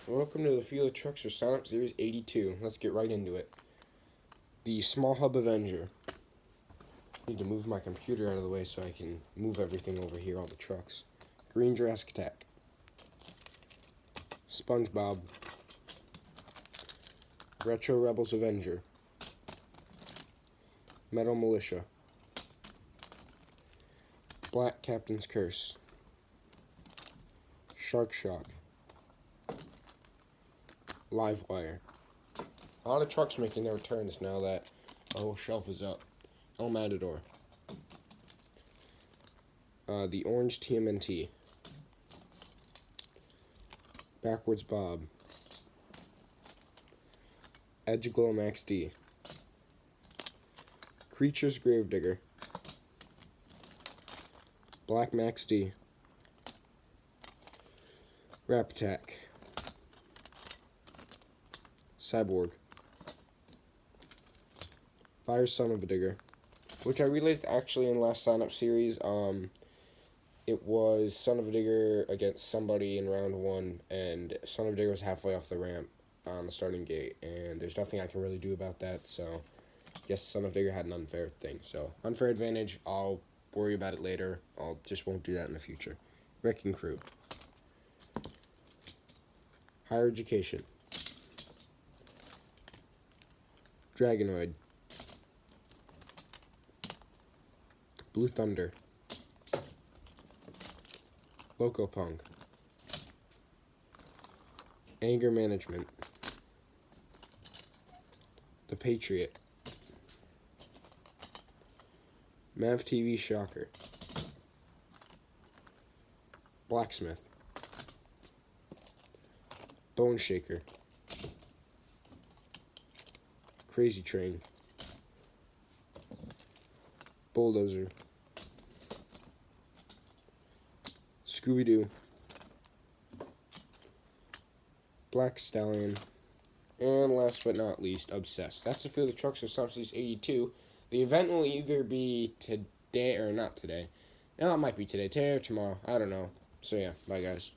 Welcome to the Field of Trucks for Sonic Series 82. Let's get right into it. The Small Hub Avenger. Need to move my computer out of the way so I can move everything over here, all the trucks. Green Jurassic Attack. SpongeBob. Retro Rebels Avenger. Metal Militia. Black Captain's Curse. Shark Shock. Livewire. A lot of trucks making their returns now that our whole shelf is up. El Matador. The Orange TMNT. Backwards Bob. Edgeglow Max D. Creature's Gravedigger. Black Max D. Rap Attack. Cyborg. Fire Son of a Digger, which I realized actually in last sign-up series. It was Son of a Digger against somebody in round 1, and Son of a Digger was halfway off the ramp on the starting gate, and there's nothing I can really do about that, so I guess Son of a Digger had an unfair thing. So, unfair advantage, I'll worry about it later. Just won't do that in the future. Wrecking Crew. Higher Education. Dragonoid. Blue Thunder. Loco Punk. Anger Management. The Patriot. Mav TV Shocker. Blacksmith. Bone Shaker. Crazy Train. Bulldozer. Scooby-Doo. Black Stallion. And last but not least, Obsessed. That's the Field of Trucks for Sonic Series 82. The event will either be today or not today. No, it might be today or tomorrow. I don't know. So yeah, bye guys.